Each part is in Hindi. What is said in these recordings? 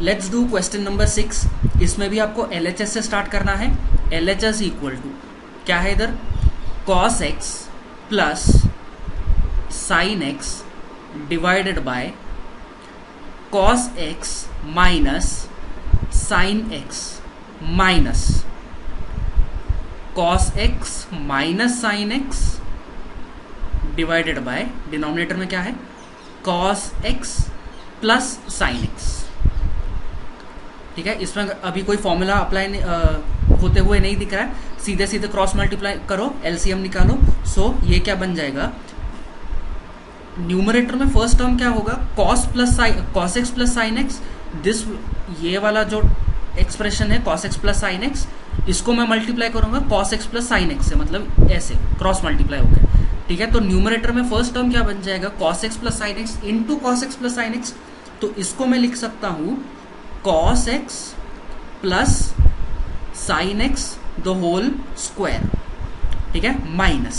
Let's do question number 6। इसमें भी आपको LHS से स्टार्ट करना है। LHS इक्वल टू क्या है इधर, cos x plus sine x divided by cos x minus sine x minus cos x minus sine x divided by denominator में क्या है cos x plus sine x। ठीक है, इसमें अभी कोई फॉर्मूला अप्लाई होते हुए नहीं दिख रहा है, सीधे सीधे क्रॉस मल्टीप्लाई करो, LCM निकालो। सो ये क्या बन जाएगा, न्यूमरेटर में फर्स्ट टर्म क्या होगा cos x plus sine x। This ये वाला जो एक्सप्रेशन है cos x plus sine x, इसको मैं मल्टीप्लाई करूंगा cos x plus sine x से, मतलब ऐसे क्रॉस मल्टीप्लाई हो गया। ठीक है, तो न्यूमरेटर में फर्स्ट टर्म क्या बन जाएगा cos x plus sine x into cos x plus sine x। तो इसको मैं लिख सकता हूं cos x plus sine x the whole square. ठीक है, माइनस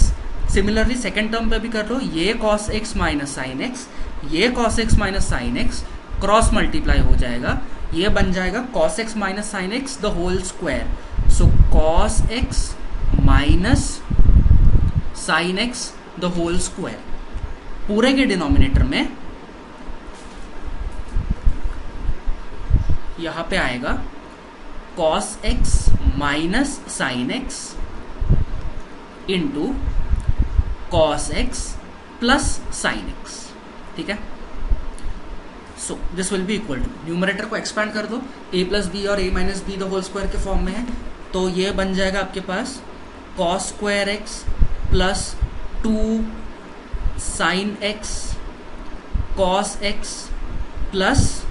सिमिलरली सेकेंड टर्म पे भी कर लो, ये cos x minus sine x, ये cos x minus sine x cross multiply हो जाएगा, ये बन जाएगा cos x minus sine x the whole square. So cos x minus sine x the whole square पूरे के डिनोमिनेटर में यहां पे आएगा cos x minus sine x into cos x plus sine x। ठीक है, so this will be equal to, numerator को एक्सपैंड कर दो, a प्लस बी और a minus b the whole square के फॉर्म में है, तो ये बन जाएगा आपके पास cos square x plus 2 sine x cos x plus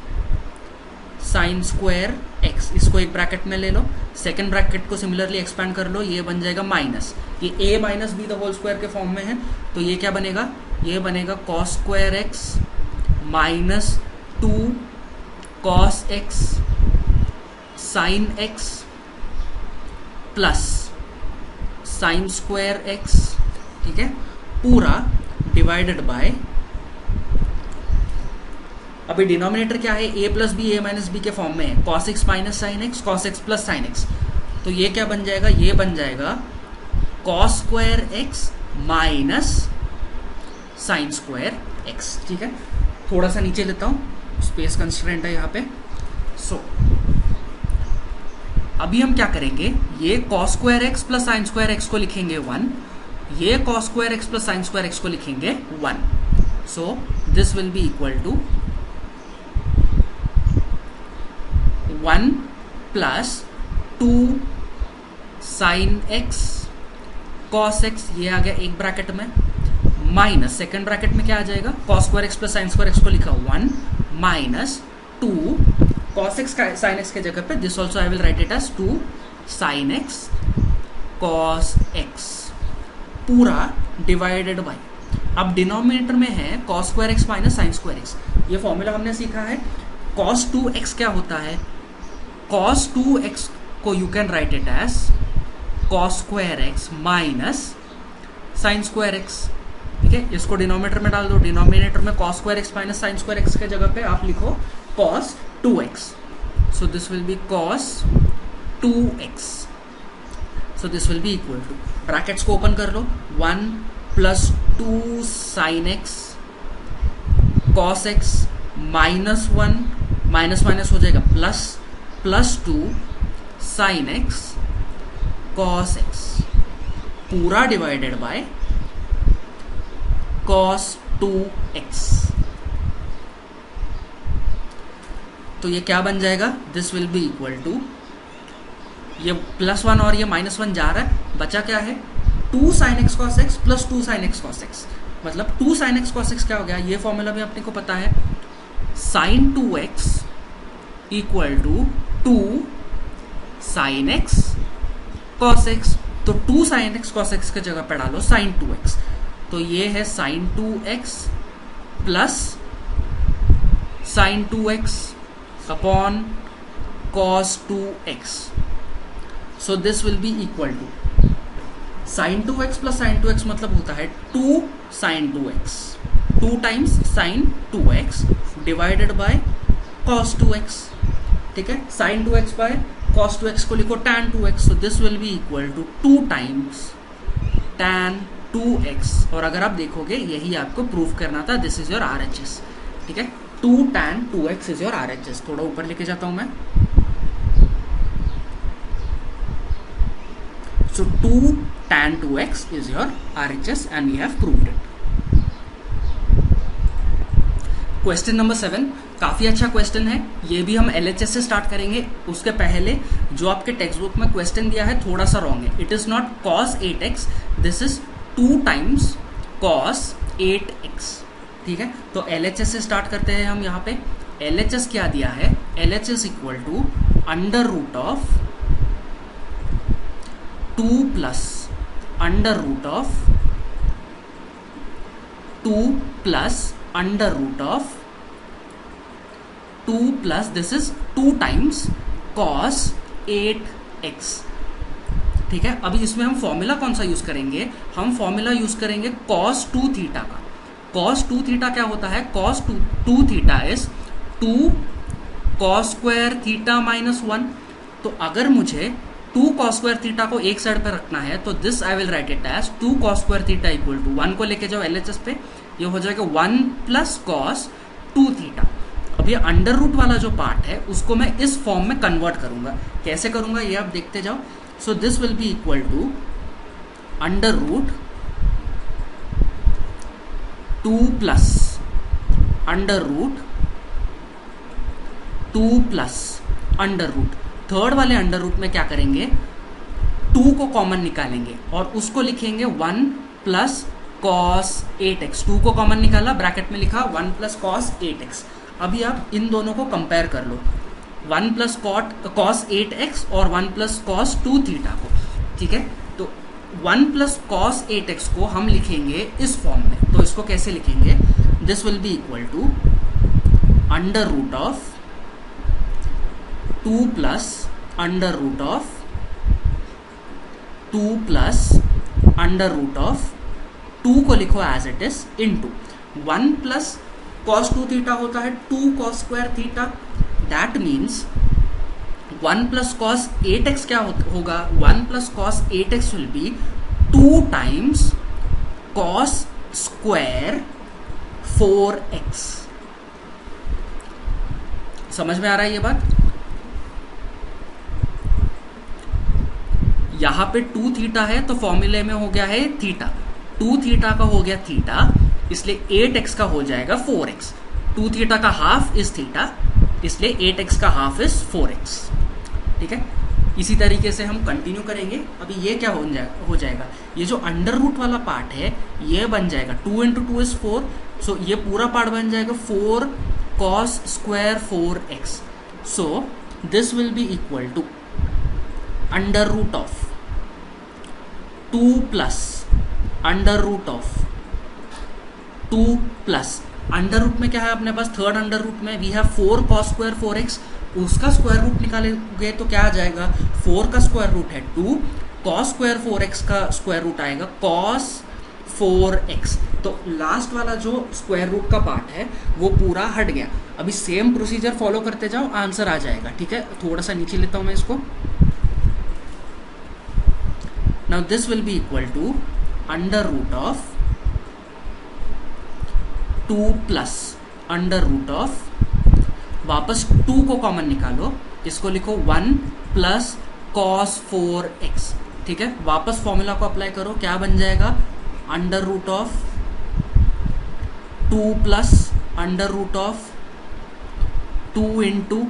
sine square x। इसको एक ब्रैकेट में ले लो, सेकेंड ब्रैकेट को सिमिलरली एक्सपैंड कर लो, ये बन जाएगा माइनस, ये a minus b the whole square के फॉर्म में है, तो ये क्या बनेगा, ये बनेगा cos square x minus 2 cos x sine x plus sine square x। ठीक है, पूरा डिवाइडेड बाय, अभी डिनोमिनेटर क्या है a plus b, a minus b के फॉर्म में है, cos x minus sine x cos x plus sine x। तो ये क्या बन जाएगा, ये बन जाएगा cos square x minus sine square x। ठीक है, थोड़ा सा नीचे लेता हूं, स्पेस कंस्ट्रेंट है यहाँ पे। सो अभी हम क्या करेंगे, ये cos square x plus sine square x को लिखेंगे 1, ये cos square x plus sine square x को लिखेंगे 1। So this will be equal to 1 plus 2 sine x cos x, ये आ गया एक ब्रैकेट में, माइनस सेकेंड ब्रैकेट में क्या आ जाएगा, cos square x plus sine square x को लिखा 1 minus 2 cos x sine x के जगह पे this also I will write it as 2 sine x cos x पूरा डिवाइडेड बाय, अब डिनोमिनेटर में है cos square x minus sine square x। ये फॉर्मूला हमने सीखा है, cos 2x क्या होता है, cos 2x को you can write it as cos square x minus sine square x। ठीक है, इसको डिनोमिनेटर में डाल दो, डिनोमिनेटर में cos square x minus sine square x के जगह पे आप लिखो cos 2x। So this will be cos 2x। So this will be equal to, brackets को ओपन कर लो, 1 plus 2 sine x cos x minus 1 minus minus हो जाएगा plus, plus 2 sine x cos x पूरा डिवाइडेड बाय cos 2x। तो ये क्या बन जाएगा, this will be equal to, ये प्लस 1 और ये माइनस 1 जा रहा है, बचा क्या है 2 sine x cos x plus 2 sine x cos x, मतलब 2 साइन x cos x क्या हो गया, ये फॉर्मूला भी अपने को पता है, sine 2x equal to 2 sine x cos x। तो 2 साइन x cos x के जगह पे डालो साइन 2x, तो ये है sine 2x plus sine 2x upon cos 2x। So this will be equal to sine 2x plus sine 2x मतलब होता है 2 sine 2x, 2 times sine 2x divided by cos 2x। ठीक है, sine 2x by cos 2x को लिखो tan 2x, तो this will be equal to 2 times tan 2x। और अगर आप देखोगे यही आपको प्रूव करना था, दिस इज योर RHS, ठीक है, 2 tan 2x is your RHS। थोड़ा ऊपर लेके जाता हूं मैं, so 2 tan 2x is your RHS and we have proved it। Question number 7 काफी अच्छा क्वेश्चन है, ये भी हम LHS से स्टार्ट करेंगे। उसके पहले जो आपके टेक्स्ट बुक में क्वेश्चन दिया है थोड़ा सा रॉन्ग है। It is not cos 8x, this is 2 times cos 8x, ठीक है। तो LHS से स्टार्ट करते हैं हम। यहाँ पे LHS क्या दिया है, LHS equal to under root of 2 plus under root of 2 plus under root of 2 plus this is 2 times cos 8x, ठीक है। अभी इसमें हम फॉर्मूला कौन सा यूज करेंगे, हम फॉर्मूला यूज करेंगे cos 2 थीटा का। cos 2 थीटा क्या होता है, cos 2 theta is 2 cos square theta minus 1। तो अगर मुझे 2 cos स्क्वायर थीटा को एक साइड पे रखना है तो this I will write it as 2 cos square theta equal to 1 को लेके जाओ LHS पे, ये हो जाएगा 1 प्लस cos 2 थीटा। अब ये अंडर रूट वाला जो पार्ट है उसको मैं इस फॉर्म में कन्वर्ट करूंगा। कैसे करूंगा ये आप देखते जाओ। So this will be equal to under root 2 plus under root 2 plus under root. Third वाले अंडर रूट में क्या करेंगे, 2 को कॉमन निकालेंगे और उसको लिखेंगे 1 प्लस cos 8x। 2 को कॉमन निकाला, ब्रैकेट में लिखा 1 प्लस cos 8x। अभी आप इन दोनों को कंपेयर कर लो, 1 प्लस cos 8x और 1 प्लस cos 2 थीटा को, ठीक है। तो 1 प्लस cos 8x को हम लिखेंगे इस फॉर्म में। तो इसको कैसे लिखेंगे, this will be equal to under root of 2 plus under root of 2 plus under root of 2 को लिखो as it is into 1 plus cos 2 theta होता है 2 cos square theta. That means 1 plus cos 8x क्या होगा, 1 plus cos 8x will be 2 times cos square 4x। समझ में आ रहा है ये बात। यहां पे 2 थीटा है तो फॉर्मूले में हो गया है थीटा, 2 थीटा का हो गया थीटा, इसलिए 8x का हो जाएगा 4x। 2 थीटा का हाफ इज थीटा, इसलिए 8x का हाफ इज 4x, ठीक है। इसी तरीके से हम कंटिन्यू करेंगे। अभी ये क्या हो जाएगा, ये जो अंडर रूट वाला पार्ट है ये बन जाएगा 2 इंटू 2 इज 4, सो ये पूरा पार्ट बन जाएगा 4 cos square 4x। So this will be equal to under root of 2 plus under root of 2 plus under root में क्या है अपने पास, थर्ड अंडर रूट में we have 4 cos square 4x, उसका स्क्वायर रूट निकालेंगे तो क्या आ जाएगा, 4 का स्क्वायर रूट है 2, cos स्क्वायर 4x का स्क्वायर रूट आएगा cos 4x। तो लास्ट वाला जो स्क्वायर रूट का पार्ट है वो पूरा हट गया। अभी सेम प्रोसीजर फॉलो करते जाओ, आंसर आ जाएगा, ठीक है। थोड़ा सा नीचे लेता हूं मैं इसको। Now this will be equal to under root of 2 plus under root of, वापस 2 को कॉमन निकालो, इसको लिखो 1 प्लस cos 4x, ठीक है। वापस फॉर्मूला को अप्लाई करो, क्या बन जाएगा, under root of 2 plus under root of 2 into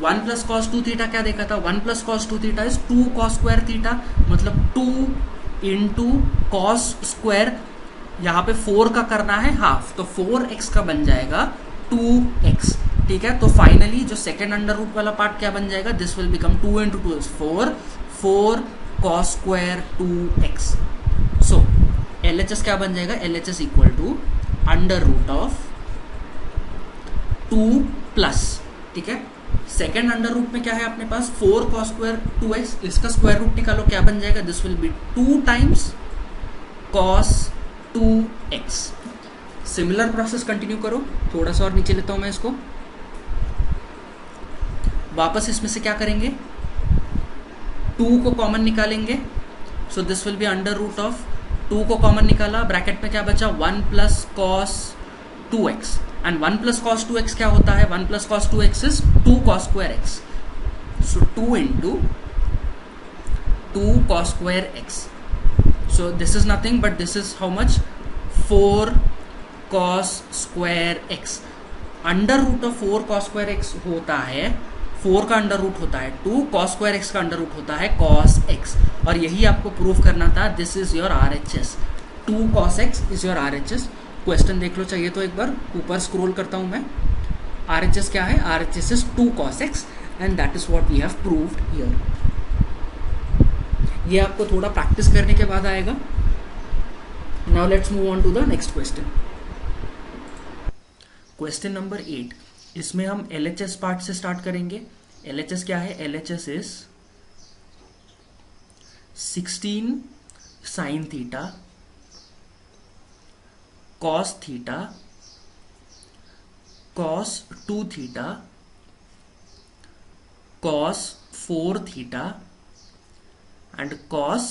1 plus cos 2 theta क्या देखा था, 1 plus cos 2 theta is 2 cos square theta, मतलब 2 इंटू cos स्क्वायर, यहाँ पे 4 का करना है हाफ, तो 4x का बन जाएगा 2x, ठीक है। तो फाइनली जो सेकेंड अंडर रूट वाला पार्ट क्या बन जाएगा, this will become 2 into 2 is 4 cos square 2x। So LHS क्या बन जाएगा, LHS equal to under root of 2 plus, ठीक है, सेकेंड अंडर रूट में क्या है अपने पास 4 cos स्क्वायर 2x, इसका स्क्वायर रूट निकालो, क्या बन जाएगा, this will be 2 times cos 2x। Similar process continue करो, थोड़ा सा और नीचे लेता हूं मैं इसको। वापस इसमें से क्या करेंगे, 2 को कॉमन निकालेंगे, so this will be under root of 2 को कॉमन निकाला, ब्रैकेट में क्या बचा 1 plus cos 2x, and 1 plus cos 2x क्या होता है, 1 plus cos 2x is 2 cos square x, so 2 into 2 cos square x. So this is nothing but this is how much, 4 cos square x. Under root of 4 cos square x होता है, 4 का अंडर रूट होता है 2, cos square x का अंडर रूट होता है cos x, और यही आपको प्रूव करना था. This is your RHS, 2 cos x is your RHS. Question देख लो चाहिए तो एक बार ऊपर स्क्रॉल करता हूं मैं. RHS क्या है, RHS is 2 cos x and that is what we have proved here. ये आपको थोड़ा प्रैक्टिस करने के बाद आएगा. Now let's move on to the next question. Question number 8. इसमें हम LHS पार्ट से स्टार्ट करेंगे. LHS क्या है, LHS is 16 sine theta cos theta cos 2 theta cos 4 theta and cos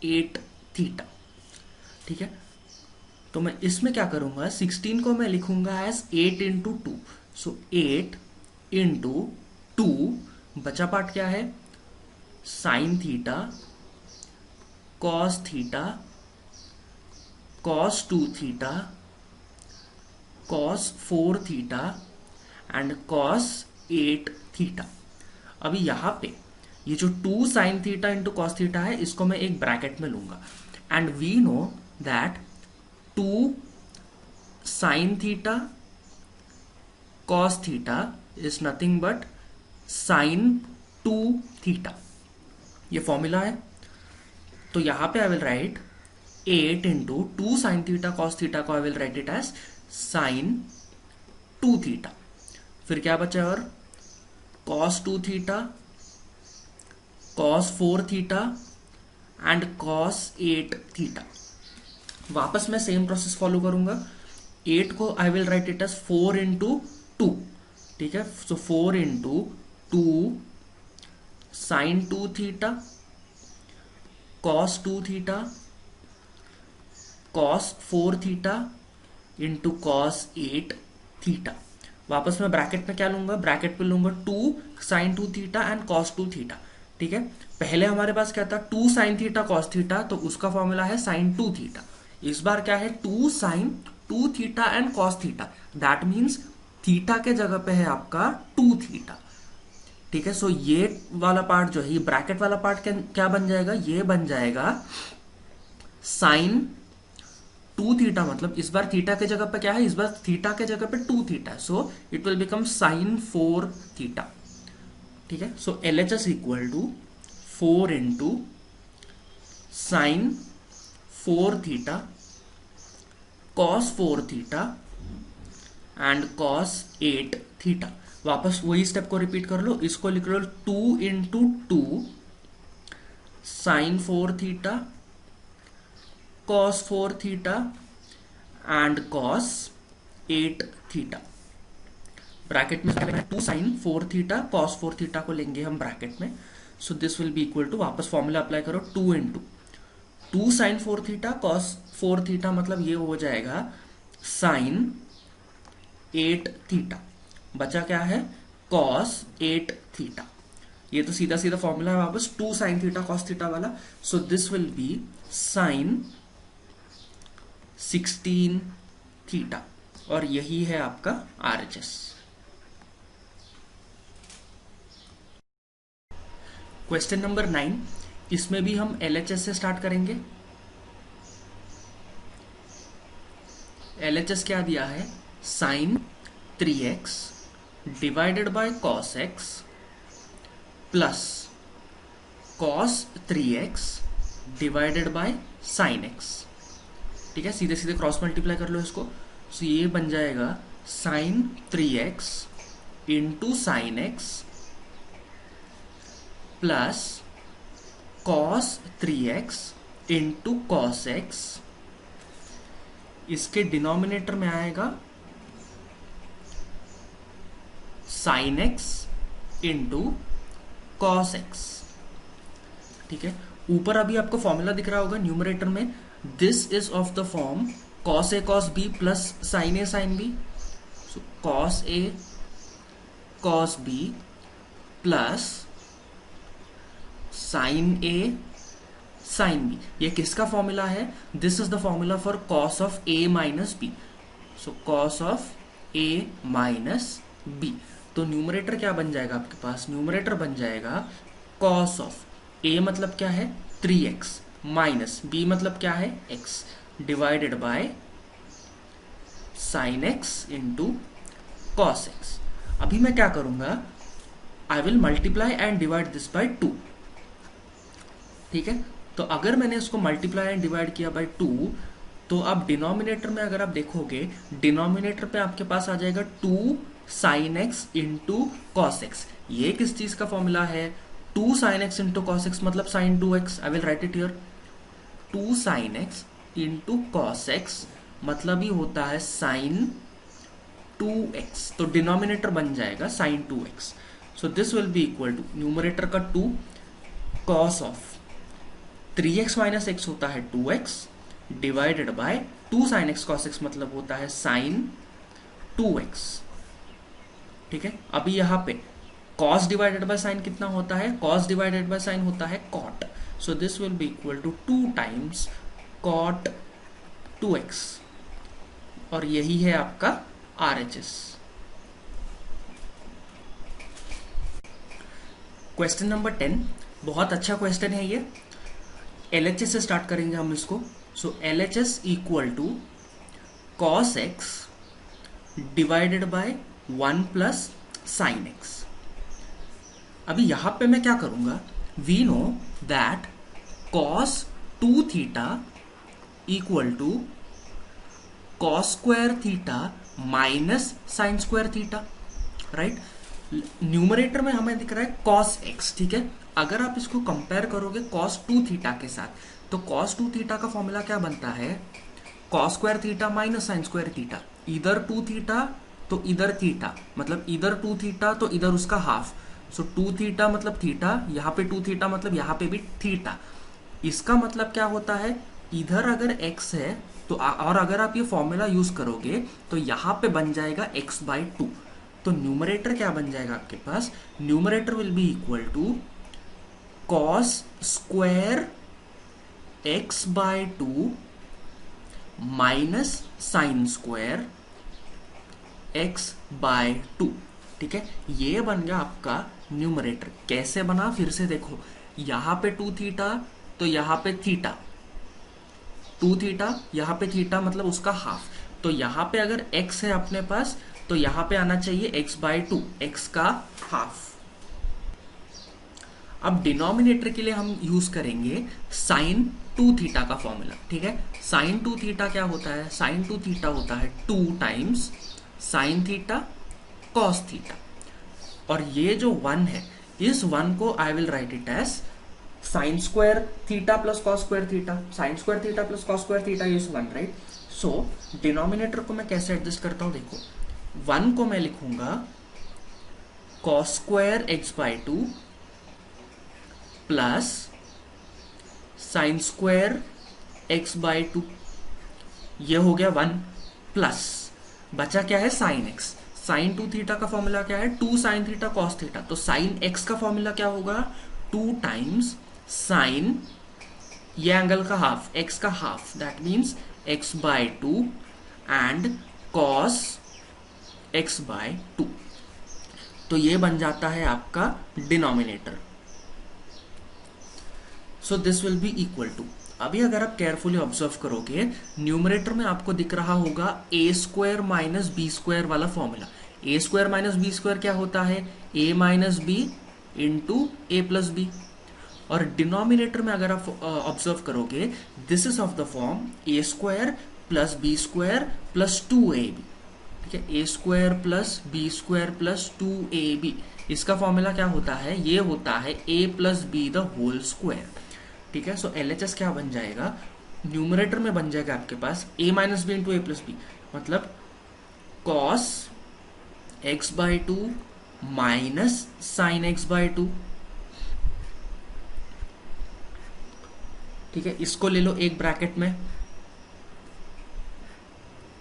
8 theta. ठीक है, तो मैं इसमें क्या करूंगा, 16 को मैं लिखूंगा एज 8 इंटू 2, सो 8 इंटू 2, बचा पार्ट क्या है, sine theta cos theta cos 2 theta cos 4 theta and cos 8 theta. अभी यहां पे ये जो 2 sine theta into cos theta है, इसको मैं एक ब्रैकेट में लूंगा, and we know that 2 sine theta cos theta is nothing but sine 2 theta. ये फॉर्मूला है. तो यहां पे I will write 8 into 2 sine theta cos theta को I will write it as sine 2 theta. फिर क्या बचा, और cos 2 theta cos 4 theta and cos 8 theta. वापस मैं सेम प्रोसेस फॉलो करूंगा. 8 को I will write it as 4 into 2. ठीक है, so 4 into 2 sine 2 theta cos 2 theta cos 4 theta into cos 8 theta. वापस मैं ब्रैकेट में क्या लूंगा, ब्रैकेट पे लूंगा 2 sine 2 theta and cos 2 theta. ठीक है, पहले हमारे पास क्या था, 2 साइन थीटा कॉस थीटा, तो उसका फॉर्मूला है साइन 2 थीटा. इस बार क्या है, 2 sine 2 theta and cos theta, that means theta के जगह पे है आपका 2 थीटा. ठीक है, सो ये वाला पार्ट जो है, ये ब्रैकेट वाला पार्ट क्या बन जाएगा, ये बन जाएगा साइन 2 थीटा, मतलब इस बार थीटा के जगह पे क्या है, इस बार थीटा के जगह पे 2 theta, so it will become sine 4 theta. ठीक है, so LHS equal to 4 into sine 4 theta cos 4 theta and cos 8 theta. वापस वही स्टेप को रिपीट कर लो, इसको लिख लो 2 into 2 sine 4 theta cos 4 theta and cos 8 theta. Bracket में 2 साइन 4 थीटा कॉस 4 थीटा को लेंगे हम ब्रैकेट में, so this will be equal to, वापस फॉर्मूला अप्लाई करो, 2 into 2 sine 4 theta cos 4 theta, मतलब ये हो जाएगा साइन 8 थीटा. बचा क्या है, कॉस 8 थीटा. ये तो सीधा सीधा फॉर्मूला है वापस 2 साइन थीटा कॉस थीटा वाला, so this will be sine 16 theta, और यही है आपका RHS. Question number 9. इसमें भी हम LHS से स्टार्ट करेंगे. LHS क्या दिया है, sine 3x divided by cos x plus cos 3x divided by sine x. ठीक है, सीधे सीधे क्रॉस मल्टीप्लाई कर लो इसको, सो ये बन जाएगा sine 3x into sine x plus cos 3x into cos x. इसके डिनोमिनेटर में आएगा sine x into cos x. ठीक है, ऊपर अभी आपको फॉर्मूला दिख रहा होगा न्यूमरेटर में, this is of the form cos A cos B plus sine A sine B. So cos A cos B plus sine A sine B. ये किसका फॉर्मूला है? This is the formula for cos of A minus B. So cos of A minus B. तो न्यूमरेटर क्या बन जाएगा आपके पास? न्यूमरेटर बन जाएगा कॉस ऑफ ए मतलब क्या है 3x माइनस बी मतलब क्या है x divided by sine x into cos x. अभी मैं क्या करूंगा, I will multiply and divide this by 2। ठीक है, तो अगर मैंने इसको मल्टीप्लाई एंड डिवाइड किया बाय 2, तो अब डिनोमिनेटर में अगर आप देखोगे, डिनोमिनेटर पे आपके पास आ जाएगा 2 sine x into cos x. ये किस चीज का फॉर्मूला है? 2 sine x into cos x मतलब sine 2x। I will write it here, 2 sine x into cos x मतलब ही होता है साइन 2x। तो डिनोमिनेटर बन जाएगा sine 2x। So this will be equal to numerator का 2 cos of 3x minus x होता है 2x divided bye 2 sine x cos x मतलब होता है साइन 2x। ठीक है, अभी यहां पे cos डिवाइडेड बाय साइन कितना होता है? cos डिवाइडेड बाय साइन होता है cot। So this will be equal to 2 times cot 2x और यही है आपका RHS। क्वेश्चन नंबर 10 बहुत अच्छा क्वेश्चन है ये। LHS से स्टार्ट करेंगे हम इसको। So LHS equal to cos x divided by 1 plus sine x. अभी यहां पे मैं क्या करूंगा, we know that cos 2 theta equal to cos square theta minus sine square theta, right. Numerator में हमें दिख रहा है cos x। ठीक है, अगर आप इसको कंपेयर करोगे cos 2 थीटा के साथ, तो cos 2 थीटा का फॉर्मूला क्या बनता है? cos square theta minus sine square theta. इधर 2 थीटा तो इधर थीटा, मतलब इधर 2 थीटा तो इधर उसका हाफ। सो 2 थीटा मतलब थीटा, यहाँ पे 2 थीटा मतलब यहाँ पे भी थीटा। इसका मतलब क्या होता है, इधर अगर x है तो और अगर आप ये फॉर्मूला यूज करोगे तो यहाँ पे बन जाएगा x बाई 2। तो न्यूमरेटर क्या बन जाएगा आपके पास? Numerator will be equal to cos square x by 2 minus sine square x by 2। ठीक है, ये बन गया आपका न्यूमरेटर। कैसे बना फिर से देखो, यहां पे 2 थीटा तो यहां पे थीटा, 2 थीटा यहां पे थीटा मतलब उसका हाफ। तो यहां पे अगर x है अपने पास तो यहां पे आना चाहिए x बाय 2, x का हाफ। अब डिनोमिनेटर के लिए हम यूज करेंगे साइन 2 थीटा का फॉर्मूला। ठीक है, साइन 2 थीटा क्या होता है? साइन 2 थीटा होता है 2 times sine theta cos theta. और ये जो 1 है, इस 1 को I will write it as sine square theta plus cos square theta. Sine square theta plus cos square theta is 1, right. So denominator को मैं कैसे एडजस्ट करता हूं, देखो 1 को मैं लिखूंगा cos square x by 2 plus sine square x by 2। ये हो गया 1 प्लस बचा क्या है? Sine x. साइन 2 थीटा का फॉर्मूला क्या है? 2 साइन थीटा कॉस थीटा। तो साइन एक्स का फॉर्मूला क्या होगा? 2 टाइम्स साइन, ये एंगल का हाफ, एक्स का half, that means x by 2 and cos x by 2। तो ये बन जाता है आपका denominator. So this will be equal to, अभी अगर आप केयरफुली ऑब्जर्व करोगे, न्यूमरेटर में आपको दिख रहा होगा A square minus B square वाला formula. A square minus B square क्या होता है? A minus B into A plus B. और डिनोमिनेटर में अगर आप ऑब्जर्व करोगे, this is of the form A square plus B square plus 2ab। ठीक है, A square plus B square plus 2ab। इसका फॉर्मूला क्या होता है? ये होता है A plus B the whole square. ठीक है, सो LHS क्या बन जाएगा? न्यूमरेटर में बन जाएगा आपके पास a minus B into A plus B, मतलब cos x by 2 minus sine x by two, ठीक है, इसको ले लो एक ब्रैकेट में,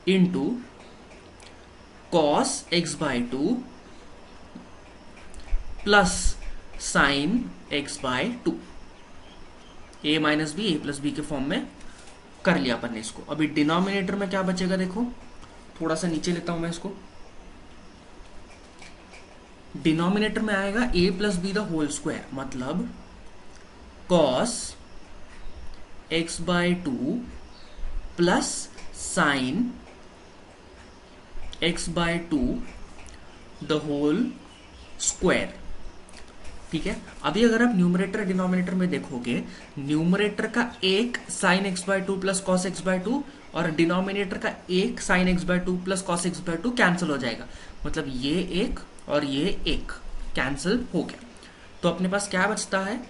into cos x by two plus sine x by two, A minus B, A plus B के फॉर्म में कर लिया अपन ने इसको। अभी डिनोमिनेटर में क्या बचेगा देखो, थोड़ा सा नीचे लेता हूं मैं इसको, डिनोमिनेटर में आएगा A plus B the whole square, मतलब cos x by two plus sine x by two the whole square, ठीक है। अभी अगर आप न्यूमरेटर डिनोमिनेटर में देखोगे, न्यूमरेटर का एक sign x by two plus cos x by to और डिनोमिनेटर का एक sign x by two plus cos x by to cancel हो जाएगा, मतलब ये एक और ये एक कैंसिल हो गया। तो अपने पास क्या बचता है,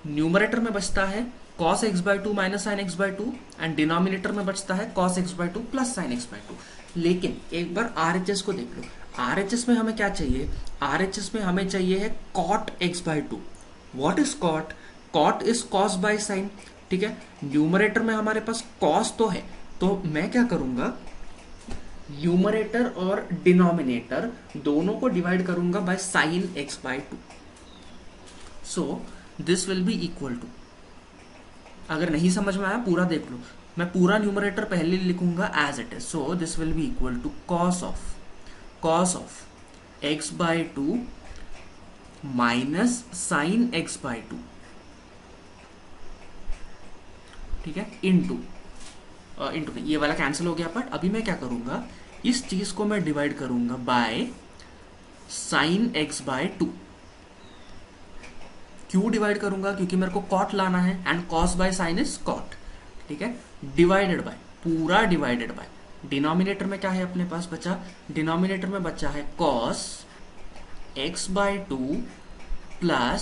न्यूमरेटर में बचता है cos x by two minus sine x by to and denominator में बचता है cos x by two plus sine x by to. लेकिन एक बार RHS को देख लो, RHS में हमें क्या चाहिए, RHS में हमें चाहिए है cot x by to. What is cot? cot is cos by sine, ठीक है। न्यूमरेटर में हमारे पास cos तो है, तो मैं क्या करूंगा, न्यूमरेटर और डिनोमिनेटर दोनों को डिवाइड करूंगा by sine x by two. So this will be equal to, अगर नहीं समझ में आया पूरा देख लो, मैं पूरा न्यूमरेटर पहले लिखूंगा as it is. So this will be equal to cos of x by two minus sine x by two, ठीक है, इनटू ये वाला कैंसिल हो गया पार्ट। अभी मैं क्या करूंगा, इस चीज को मैं डिवाइड करूंगा by sine x by two. क्यों डिवाइड करूंगा, क्योंकि मेरे को कॉट लाना है and cos by sine is cot, ठीक है। डिवाइडेड बाय, पूरा डिवाइडेड बाय, डिनोमिनेटर में क्या है अपने पास बचा, डिनोमिनेटर में बचा है cos x by two plus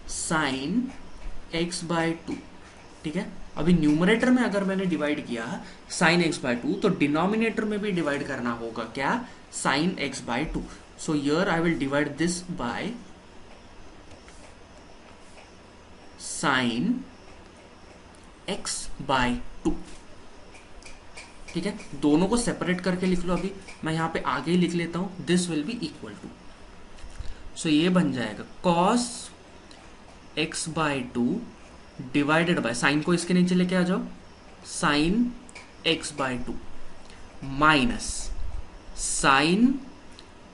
sine x by two, ठीक है। अभी न्यूमरेटर में अगर मैंने डिवाइड किया साइन एक्स बाय टू, तो डिनोमिनेटर में भी डिवाइड करना होगा क्या, sign x by two. So here I will divide this by sine x by two, ठीक है। दोनों को सेपरेट करके लिख लो, अभी मैं यहां पे आगे ही लिख लेता हूं, this will be equal to, so ये बन जाएगा cos x by two divided by, sine को इसके नीचे लेके आ जाओ, sine x by two minus sine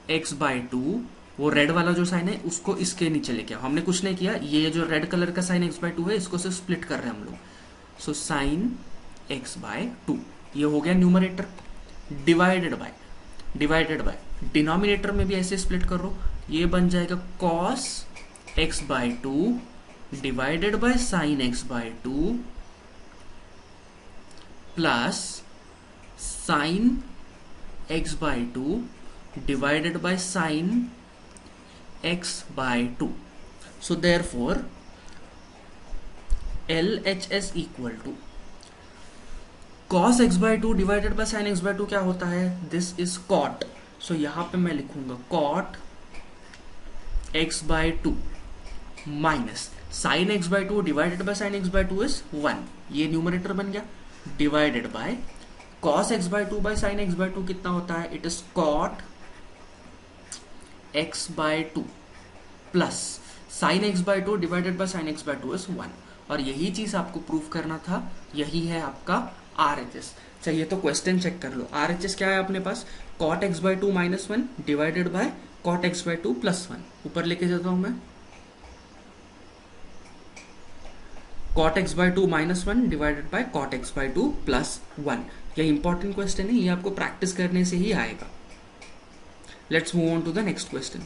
x by two, वो रेड वाला जो साइन है उसको इसके नीचे लेके आओ, हमने कुछ नहीं किया, ये जो रेड कलर का साइन एक्स बाय टू है इसको सिर्फ स्प्लिट कर रहे हैं हम लोग। So sine x by to, ये हो गया न्यूमरेटर, डिवाइडेड बाय डिनोमिनेटर में भी ऐसे स्प्लिट करो, ये बन जाएगा cos x by two divided by sine x by two plus sine x by two divided by sine x by two. So therefore LHS equal to cos x by two divided by sine x by two क्या होता है, दिस इज cot। सो यहां पे मैं लिखूंगा cot x by two minus sine x by two divided by sine x by two is 1, ये न्यूमरेटर बन गया, divided by cos x by to bye sine x by to कितना होता है, it is cot x by two plus sine x by two divided by sine x by two is 1, और यही चीज आपको प्रूव करना था, यही है आपका RHS। चलिए तो क्वेश्चन चेक कर लो, RHS क्या है अपने पास, cot x by two minus one divided by cot x by two plus one, ऊपर लेके जाता हूं मैं, cot x by two minus one divided by cot x by two plus one. ये इंपॉर्टेंट क्वेश्चन है, ये आपको प्रैक्टिस करने से ही आएगा। Let's move on to the next question.